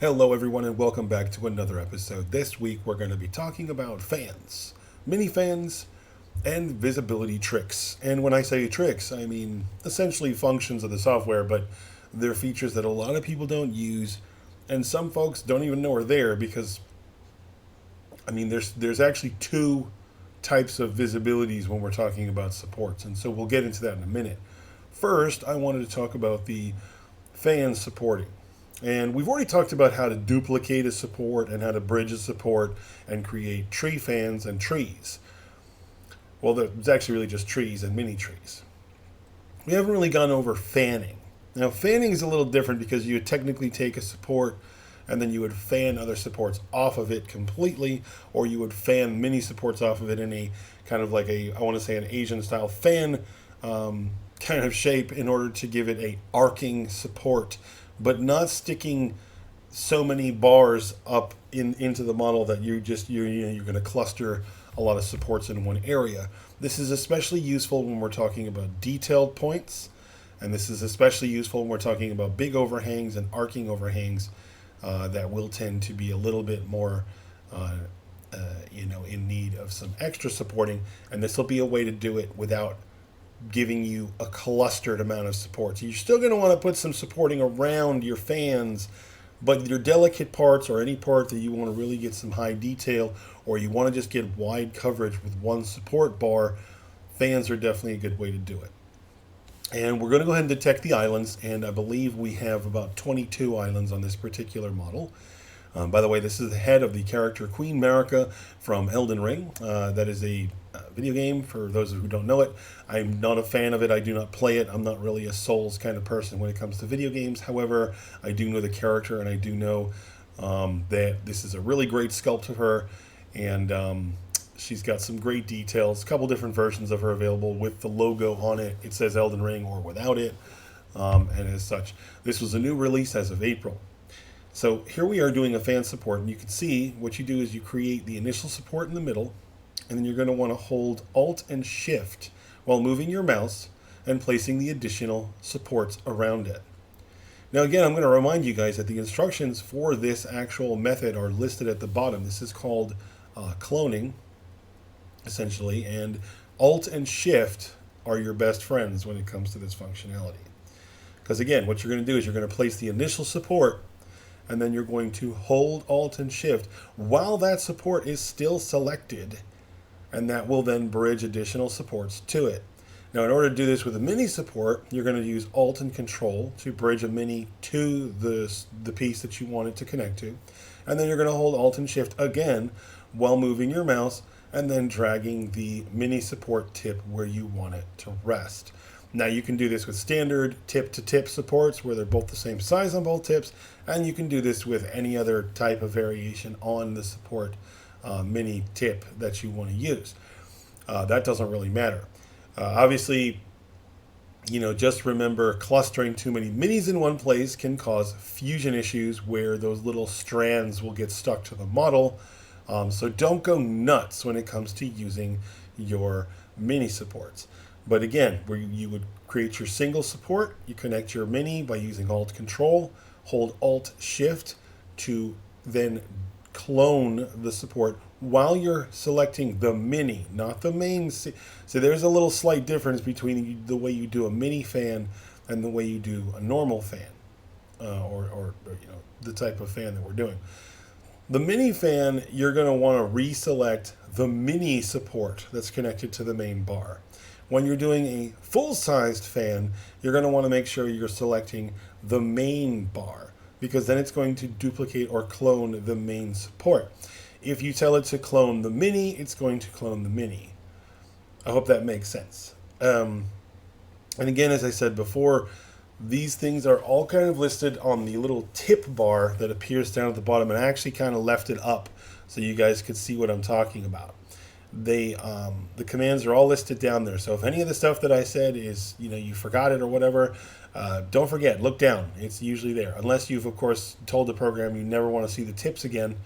Hello everyone and welcome back to another episode. This week we're going to be talking about fans, mini fans, and visibility tricks. And when I say tricks, I mean essentially functions of the software, but they're features that a lot of people don't use and some folks don't even know are there because there's actually two types of visibilities when we're talking about supports. And so we'll get into that in a minute. First, I wanted to talk about the fan supporting. And we've already talked about how to duplicate a support and how to bridge a support and create tree fans and trees. Well, it's actually really just trees and mini trees. We haven't really gone over fanning. Now, fanning is a little different because you would technically take a support and then you would fan other supports off of it completely, or you would fan mini supports off of it in a kind of like I want to say an Asian style fan kind of shape in order to give it a arcing support, but not sticking so many bars up into the model that you're going to cluster a lot of supports in one area. This is especially useful when we're talking about detailed points, and this is especially useful when we're talking about big overhangs and arcing overhangs that will tend to be a little bit more in need of some extra supporting, and this will be a way to do it without giving you a clustered amount of support. So you're still going to want to put some supporting around your fans, but your delicate parts or any part that you want to really get some high detail or you want to just get wide coverage with one support bar, fans are definitely a good way to do it. And we're going to go ahead and detect the islands, and I believe we have about 22 islands on this particular model. By the way, this is the head of the character Queen Marika from Elden Ring. That is a video game, for those who don't know it. I'm not a fan of it. I do not play it. I'm not really a Souls kind of person when it comes to video games. However, I do know the character, and I do know that this is a really great sculpt of her, and she's got some great details. A couple different versions of her available with the logo on it. It says Elden Ring or without it, and as such, this was a new release as of April. So here we are doing a fan support, and you can see what you do is you create the initial support in the middle, and then you're going to want to hold Alt and Shift while moving your mouse and placing the additional supports around it. Now again, I'm going to remind you guys that the instructions for this actual method are listed at the bottom. This is called cloning, essentially, and Alt and Shift are your best friends when it comes to this functionality. Because again, what you're going to do is you're going to place the initial support, and then you're going to hold Alt and Shift while that support is still selected, and that will then bridge additional supports to it. Now, in order to do this with a mini support, you're going to use Alt and Control to bridge a mini to the piece that you want it to connect to, and then you're going to hold Alt and Shift again while moving your mouse and then dragging the mini support tip where you want it to rest. Now you can do this with standard tip-to-tip supports where they're both the same size on both tips, and you can do this with any other type of variation on the support mini tip that you want to use. That doesn't really matter. Obviously, just remember clustering too many minis in one place can cause fusion issues where those little strands will get stuck to the model. So don't go nuts when it comes to using your mini supports. But again, where you would create your single support, you connect your mini by using Alt Control, hold Alt Shift to then clone the support while you're selecting the mini, not the main. So there's a little slight difference between the way you do a mini fan and the way you do a normal fan, or the type of fan that we're doing. The mini fan, you're going to want to reselect the mini support that's connected to the main bar. When you're doing a full-sized fan, you're going to want to make sure you're selecting the main bar, because then it's going to duplicate or clone the main support. If you tell it to clone the mini, it's going to clone the mini. I hope that makes sense. And again, as I said before, these things are all kind of listed on the little tip bar that appears down at the bottom, and I actually kind of left it up so you guys could see what I'm talking about. The commands are all listed down there. So if any of the stuff that I said is, you forgot it or whatever, don't forget, look down. It's usually there. Unless you've, of course, told the program you never want to see the tips again,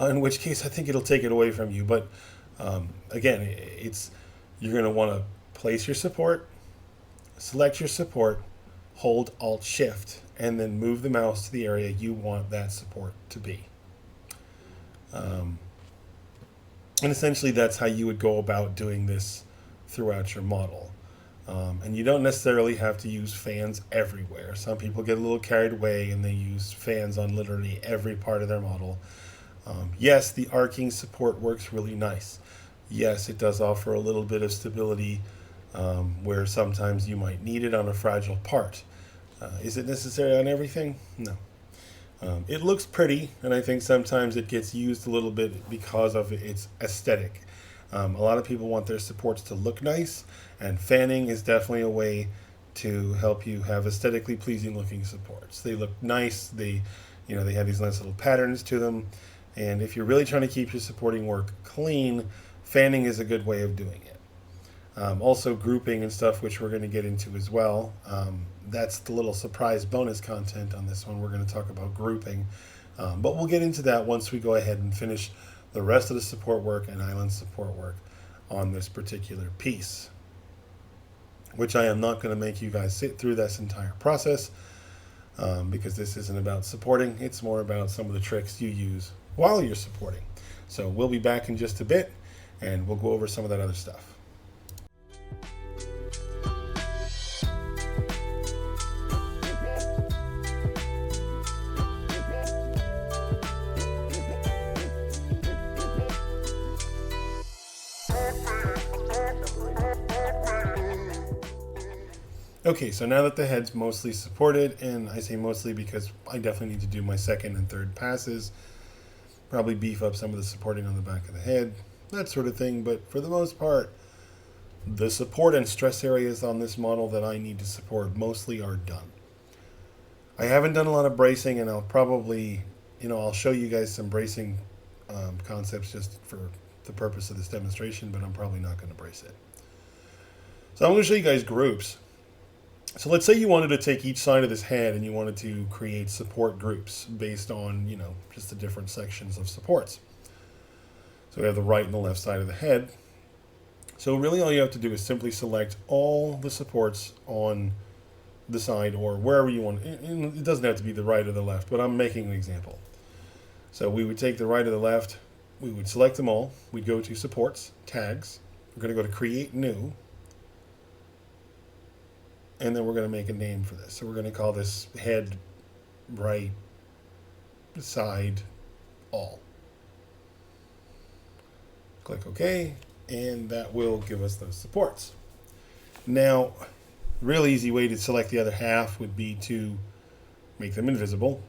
in which case I think it'll take it away from you. But again, you're going to want to place your support, select your support, hold Alt Shift, and then move the mouse to the area you want that support to be. And essentially that's how you would go about doing this throughout your model. And you don't necessarily have to use fans everywhere. Some people get a little carried away and they use fans on literally every part of their model. Yes, the arcing support works really nice. Yes, it does offer a little bit of stability where sometimes you might need it on a fragile part. Is it necessary on everything? No. It looks pretty, and I think sometimes it gets used a little bit because of its aesthetic. A lot of people want their supports to look nice, and fanning is definitely a way to help you have aesthetically pleasing looking supports. They look nice, they have these nice little patterns to them, and if you're really trying to keep your supporting work clean, fanning is a good way of doing it. Also grouping and stuff, which we're going to get into as well. That's the little surprise bonus content on this one. We're going to talk about grouping, but we'll get into that once we go ahead and finish the rest of the support work and island support work on this particular piece, which I am not going to make you guys sit through this entire process because this isn't about supporting. It's more about some of the tricks you use while you're supporting. So we'll be back in just a bit and we'll go over some of that other stuff. Okay, so now that the head's mostly supported, and I say mostly because I definitely need to do my second and third passes, probably beef up some of the supporting on the back of the head, that sort of thing, but for the most part, the support and stress areas on this model that I need to support mostly are done. I haven't done a lot of bracing, and I'll probably, I'll show you guys some bracing concepts just for the purpose of this demonstration, but I'm probably not going to brace it. So I'm going to show you guys groups. So let's say you wanted to take each side of this head and you wanted to create support groups based on, just the different sections of supports. So we have the right and the left side of the head. So really all you have to do is simply select all the supports on the side or wherever you want. It doesn't have to be the right or the left, but I'm making an example. So we would take the right or the left, we would select them all. We'd go to supports, tags. We're going to go to create new. And then we're going to make a name for this. So we're going to call this head, right, side, all. Click OK, and that will give us those supports. Now, real easy way to select the other half would be to make them invisible,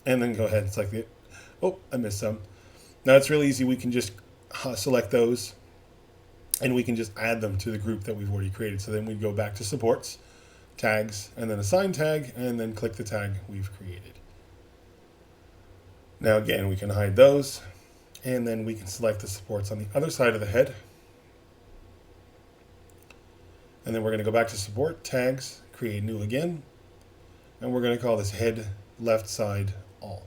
and then go ahead and select it. Oh, I missed some. Now it's real easy. We can just select those, and we can just add them to the group that we've already created. So then we'd go back to supports, tags, and then assign tag, and then click the tag we've created. Now again, we can hide those, and then we can select the supports on the other side of the head. And then we're going to go back to support, tags, create new again, and we're going to call this head, left side, all.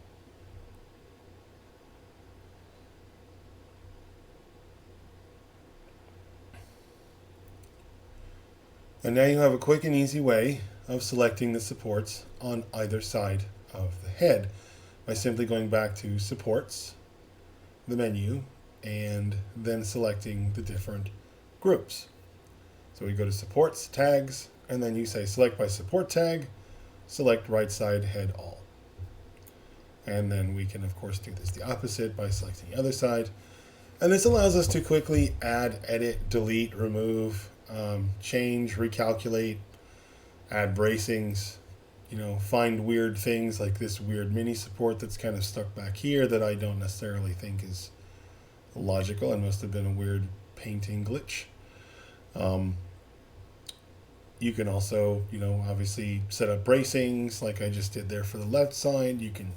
And now you have a quick and easy way of selecting the supports on either side of the head by simply going back to supports, the menu, and then selecting the different groups. So we go to supports, tags, and then you say select by support tag, select right side, head, all. And then we can of course do this the opposite by selecting the other side. And this allows us to quickly add, edit, delete, remove, change, recalculate, add bracings, find weird things like this weird mini support that's kind of stuck back here that I don't necessarily think is logical and must have been a weird painting glitch. You can also, obviously set up bracings like I just did there for the left side. You can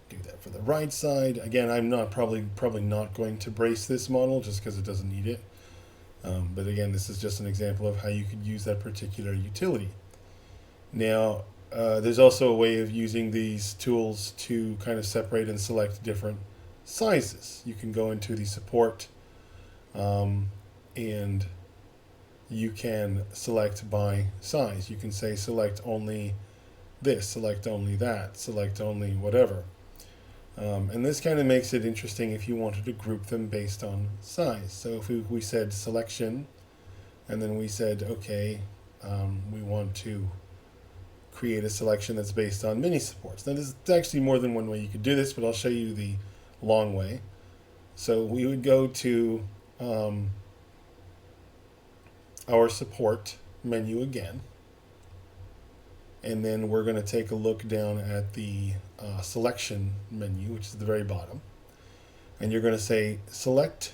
do that for the right side. Again, I'm not probably not going to brace this model just because it doesn't need it. But again, this is just an example of how you could use that particular utility. Now, there's also a way of using these tools to kind of separate and select different sizes. You can go into the support and you can select by size. You can say select only this, select only that, select only whatever. And this kind of makes it interesting if you wanted to group them based on size. So if we said selection, and then we said, okay, we want to create a selection that's based on mini supports. Now there's actually more than one way you could do this, but I'll show you the long way. So we would go to our support menu again, and then we're going to take a look down at the selection menu, which is at the very bottom, and you're going to say select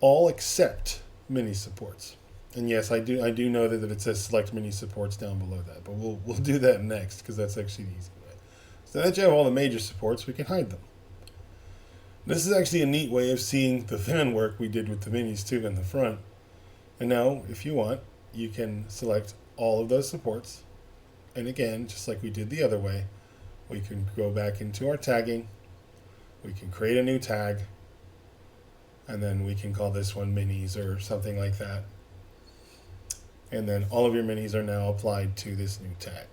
all except mini supports. And yes, I do know that it says select mini supports down below that, but we'll do that next because that's actually the easy way. So now that you have all the major supports, we can hide them. This is actually a neat way of seeing the fan work we did with the minis too in the front. And now, if you want, you can select all of those supports. And again, just like we did the other way, we can go back into our tagging. We can create a new tag. And then we can call this one minis or something like that. And then all of your minis are now applied to this new tag.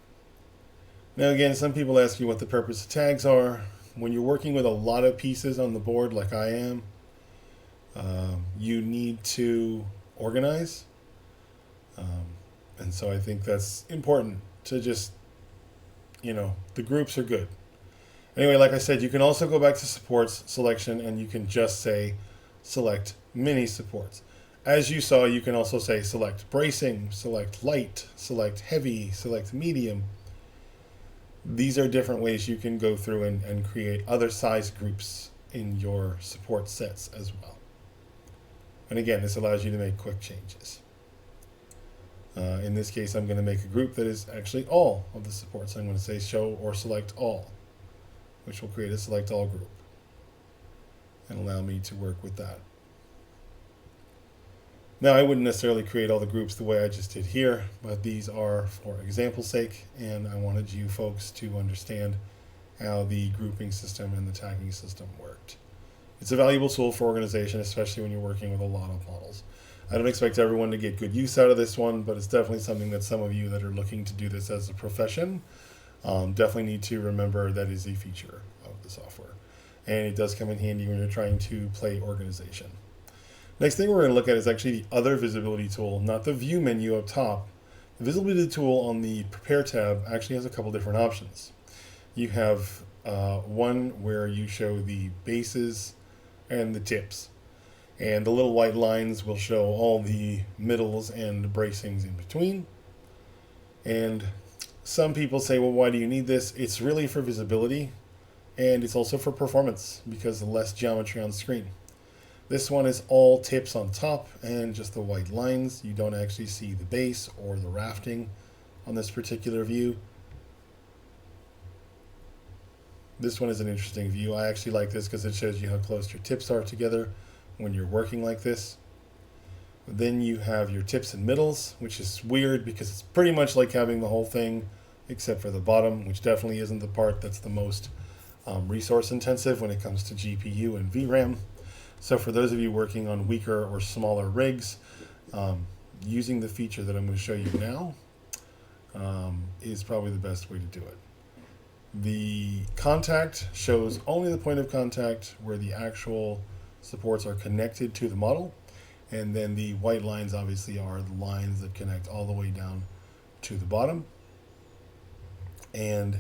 Now again, some people ask you what the purpose of tags are. When you're working with a lot of pieces on the board like I am, you need to organize. And so I think that's important to just, the groups are good. Anyway, like I said, you can also go back to supports selection and you can just say select mini supports. As you saw, you can also say select bracing, select light, select heavy, select medium. These are different ways you can go through and create other size groups in your support sets as well. And again, this allows you to make quick changes. In this case, I'm going to make a group that is actually all of the supports. I'm going to say show or select all, which will create a select all group and allow me to work with that. Now, I wouldn't necessarily create all the groups the way I just did here, but these are for example's sake, and I wanted you folks to understand how the grouping system and the tagging system worked. It's a valuable tool for organization, especially when you're working with a lot of models. I don't expect everyone to get good use out of this one, but it's definitely something that some of you that are looking to do this as a profession definitely need to remember that is a feature of the software. And it does come in handy when you're trying to play organization. Next thing we're going to look at is actually the other visibility tool, not the view menu up top. The visibility tool on the prepare tab actually has a couple different options. You have one where you show the bases and the tips. And the little white lines will show all the middles and bracings in between. And some people say, well, why do you need this? It's really for visibility, and it's also for performance because of less geometry on screen. This one is all tips on top and just the white lines. You don't actually see the base or the rafting on this particular view. This one is an interesting view. I actually like this because it shows you how close your tips are together when you're working like this. Then you have your tips and middles, which is weird because it's pretty much like having the whole thing except for the bottom, which definitely isn't the part that's the most resource intensive when it comes to GPU and VRAM. So for those of you working on weaker or smaller rigs, using the feature that I'm going to show you now is probably the best way to do it. The contact shows only the point of contact where the actual supports are connected to the model, and then the white lines obviously are the lines that connect all the way down to the bottom. And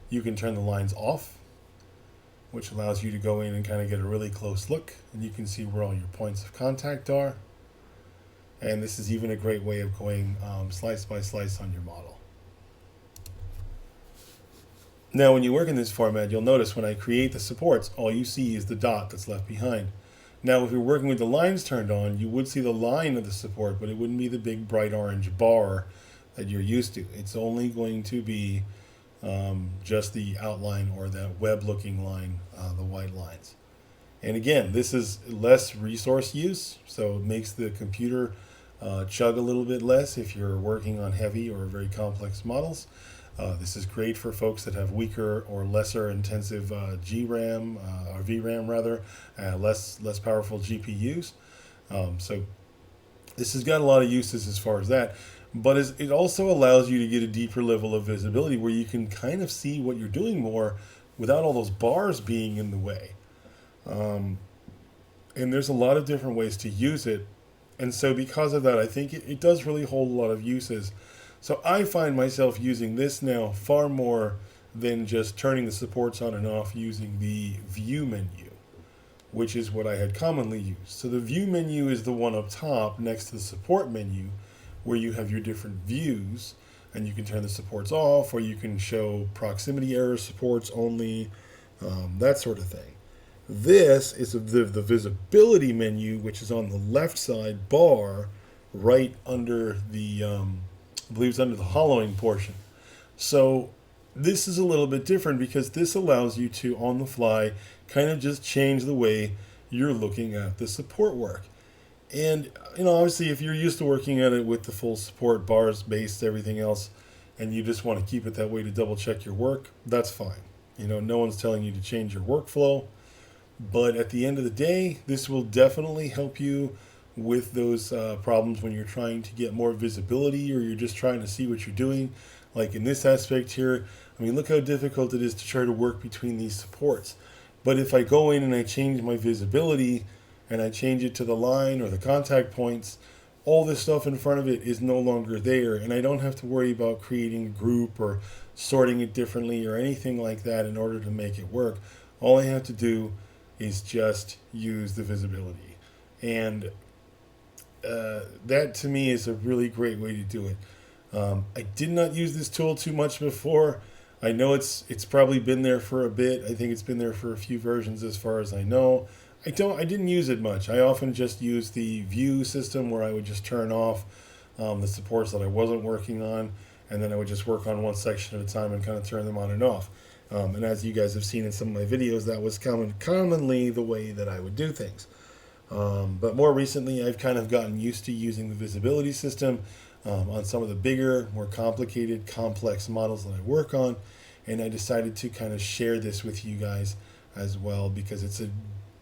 you can turn the lines off, which allows you to go in and kind of get a really close look, and you can see where all your points of contact are. And this is even a great way of going slice by slice on your model. Now, when you work in this format, you'll notice when I create the supports, all you see is the dot that's left behind. Now, if you're working with the lines turned on, you would see the line of the support, but it wouldn't be the big bright orange bar that you're used to. It's only going to be just the outline or that web-looking line, the white lines. And again, this is less resource use, so it makes the computer chug a little bit less if you're working on heavy or very complex models. This is great for folks that have weaker or lesser intensive GRAM or VRAM rather, less powerful GPUs. So this has got a lot of uses as far as that. but it also allows you to get a deeper level of visibility where you can kind of see what you're doing more without all those bars being in the way. And there's a lot of different ways to use it. And so because of that, I think it does really hold a lot of uses. So I find myself using this now far more than just turning the supports on and off using the view menu, which is what I had commonly used. So the view menu is the one up top next to the support menu where you have your different views and you can turn the supports off or you can show proximity error supports only, that sort of thing. This is the visibility menu, which is on the left side bar right under the, I believe it's under the hollowing portion. So this is a little bit different because this allows you to, on the fly, kind of just change the way you're looking at the support work. And, obviously, if you're used to working at it with the full support, bars, base, everything else, and you just want to keep it that way to double check your work, that's fine. No one's telling you to change your workflow. But at the end of the day, this will definitely help you with those problems when you're trying to get more visibility or you're just trying to see what you're doing. Like in this aspect here, look how difficult it is to try to work between these supports. But if I go in and I change my visibility and I change it to the line or the contact points, all this stuff in front of it is no longer there. And I don't have to worry about creating a group or sorting it differently or anything like that in order to make it work. All I have to do is just use the visibility. And that to me is a really great way to do it. I did not use this tool too much before. I know it's probably been there for a bit. I think it's been there for a few versions as far as I know. I didn't use it much. I often just used the view system where I would just turn off the supports that I wasn't working on, and then I would just work on one section at a time and kind of turn them on and off. And as you guys have seen in some of my videos, that was commonly the way that I would do things. But more recently, I've kind of gotten used to using the visibility system on some of the bigger, more complicated, complex models that I work on. And I decided to kind of share this with you guys as well because it's a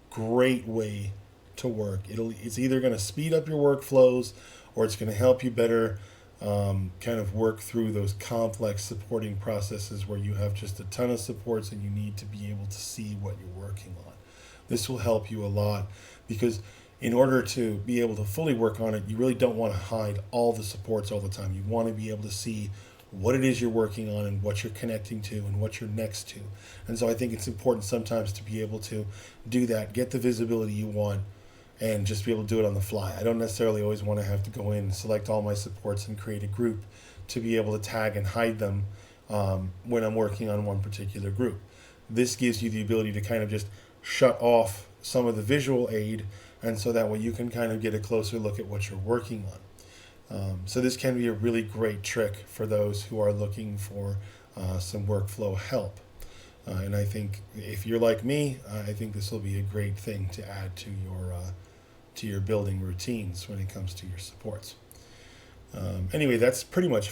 great way to work. It's either going to speed up your workflows or it's going to help you better kind of work through those complex supporting processes where you have just a ton of supports and you need to be able to see what you're working on. This will help you a lot because in order to be able to fully work on it, you really don't want to hide all the supports all the time. You want to be able to see what it is you're working on and what you're connecting to and what you're next to. And so I think it's important sometimes to be able to do that, get the visibility you want, and just be able to do it on the fly. I don't necessarily always want to have to go in and select all my supports and create a group to be able to tag and hide them when I'm working on one particular group. This gives you the ability to kind of just shut off some of the visual aid, and so that way you can kind of get a closer look at what you're working on. So this can be a really great trick for those who are looking for some workflow help. And I think if you're like me, I think this will be a great thing to add to your building routines when it comes to your supports. Anyway, that's pretty much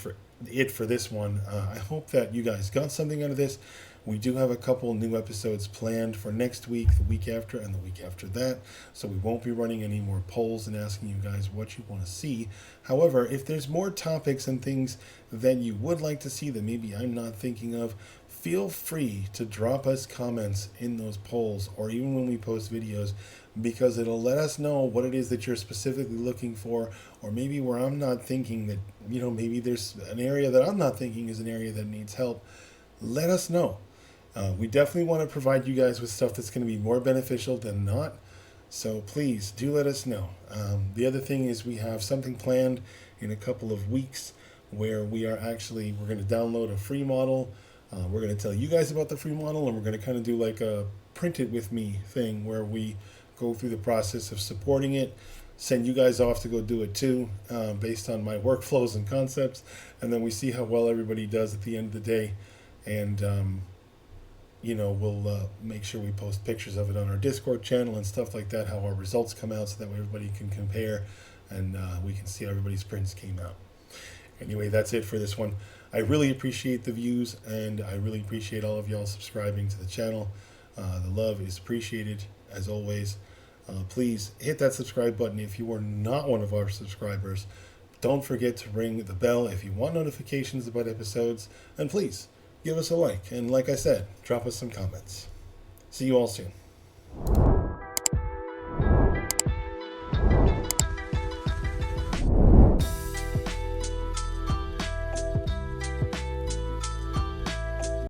it for this one. I hope that you guys got something out of this. We do have a couple new episodes planned for next week, the week after, and the week after that. So we won't be running any more polls and asking you guys what you want to see. However, if there's more topics and things that you would like to see that maybe I'm not thinking of, feel free to drop us comments in those polls or even when we post videos, because it'll let us know what it is that you're specifically looking for, or maybe where I'm not thinking that, maybe there's an area that I'm not thinking is an area that needs help. Let us know. We definitely want to provide you guys with stuff that's going to be more beneficial than not. So please do let us know. The other thing is we have something planned in a couple of weeks where we're going to download a free model. We're going to tell you guys about the free model, and we're going to kind of do like a print it with me thing where we go through the process of supporting it, send you guys off to go do it too, based on my workflows and concepts, and then we see how well everybody does at the end of the day. And we'll make sure we post pictures of it on our Discord channel and stuff like that, how our results come out, so that way everybody can compare and we can see how everybody's prints came out. Anyway, that's it for this one. I really appreciate the views, and I really appreciate all of y'all subscribing to the channel. The love is appreciated, as always. Please hit that subscribe button if you are not one of our subscribers. Don't forget to ring the bell if you want notifications about episodes. And please, give us a like. And like I said, drop us some comments. See you all soon.